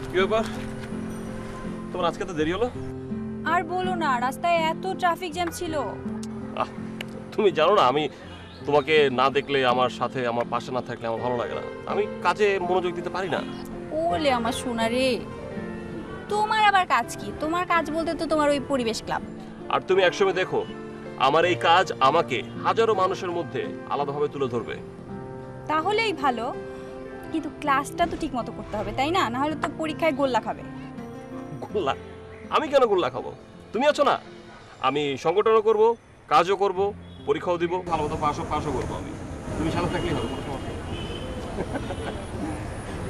কি ব্যাপার, তোমার আজকে তো দেরি হলো? আর বলো না, রাস্তায় এত ট্রাফিক জ্যাম ছিল। তুমি জানো না, আমি তোমাকে না দেখলে, আমার সাথে আমার পাশে না থাকলে আমার ভালো লাগে না। আমি কাজে মনোযোগ দিতে পারি না। ওলে আমার সোনা রে, তোমার আবার কাজ কি? তোমার কাজ বলতে তো তোমার ওই পরিবেশ ক্লাব। আর তুমি একসময় দেখো, আমার এই কাজ আমাকে হাজারো মানুষের মধ্যে আলাদাভাবে তুলে ধরবে। তাহলেই ভালো, কিন্তু ক্লাসটা তো ঠিক মতো করতে হবে, তাই না? না হলে তো পরীক্ষায় গোল্লা খাবে। গোল্লা? আমি কেন গোল্লা খাবো? তুমি আছো না, আমি সংগঠনও করব, কাজও করব, পরীক্ষাও দিব, ভালো মতো পাশও করবো আমি। তুমি সাথে থাকলেই হবে, কোনো সমস্যা নেই।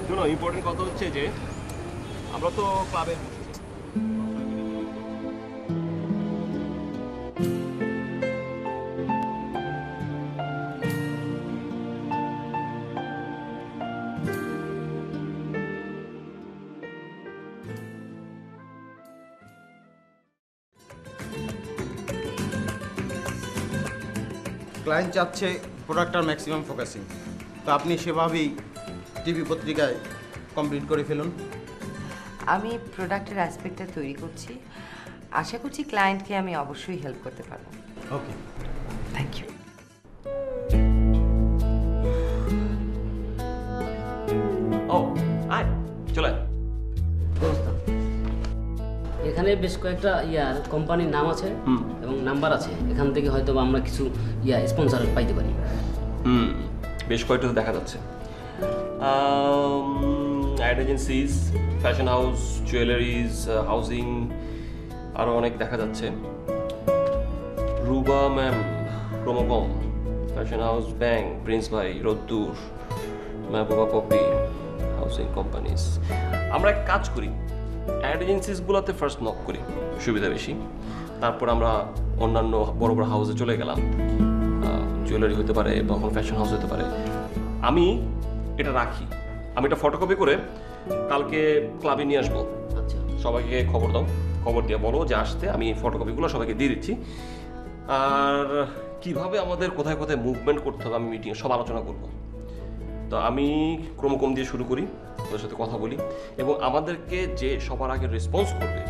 শোনো, ইম্পর্টেন্ট কথা হচ্ছে যে আমরা তো ক্লাবের ক্লায়েন্ট চাচ্ছে প্রোডাক্টটার ম্যাক্সিমাম ফোকাসিং, তো আপনি সেভাবেই টিভি পত্রিকায় কমপ্লিট করে ফেলুন। আমি প্রোডাক্টের অ্যাসপেক্টটা তৈরি করছি, আশা করছি ক্লায়েন্টকে আমি অবশ্যই হেল্প করতে পারবো। ওকে, থ্যাংক ইউ। ও আয়, চলে আয়। এখানে বেশ কয়েকটা কোম্পানির নাম আছে এবং নাম্বার আছে, এখান থেকে হয়তো আমরা কিছু স্পন্সর পাইতে পারি। বেশ কয়েকটা তো দেখা যাচ্ছে। Ad agencies, fashion house, jewelleries, housing, আরও অনেক দেখা যাচ্ছে। Ruba ma'am, Promocom, fashion house, bank, Prince ভাই, Roddur, Mehbooba poppy, housing companies. আমরা এক কাজ করি, অ্যাড এজেন্সিসগুলোতে ফার্স্ট নক করি, সুবিধা বেশি। তারপর আমরা অন্যান্য বড় বড় হাউসে চলে গেলাম, জুয়েলারি হতে পারে বা কোনো ফ্যাশন হাউস হতে পারে। আমি এটা রাখি, আমি এটা ফটোকপি করে কালকে ক্লাবে নিয়ে আসবো। আচ্ছা, সবাইকে খবর দাও, খবর দিয়ে বলো যে আসতে, আমি ফটোকপিগুলো সবাইকে দিয়ে দিচ্ছি। আর কিভাবে আমাদের কোথায় কোথায় মুভমেন্ট করতে হবে আমি মিটিংয়ে সব আলোচনা করব। তো আমি ক্রমকম দিয়ে শুরু করি, ওদের সাথে কথা বলি, এবং আমাদেরকে যে সবার আগে রেসপন্স করবে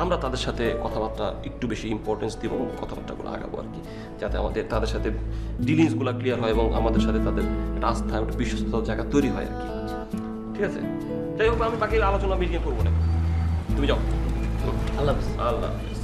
আমরা তাদের সাথে কথাবার্তা একটু বেশি ইম্পর্টেন্স দিব, কথাবার্তাগুলো আগাবো আর কি, যাতে আমাদের তাদের সাথে ডিলিংসগুলো ক্লিয়ার হয় এবং আমাদের সাথে তাদের একটা আস্থা, একটা বিশ্বস্ততার জায়গা তৈরি হয় আর কি। ঠিক আছে, যাই হোক, আমি বাকি আলোচনা মিটিংয়ে করবো না, তুমি যাও। আল্লাহ হাফেজ। আল্লাহ হাফেজ।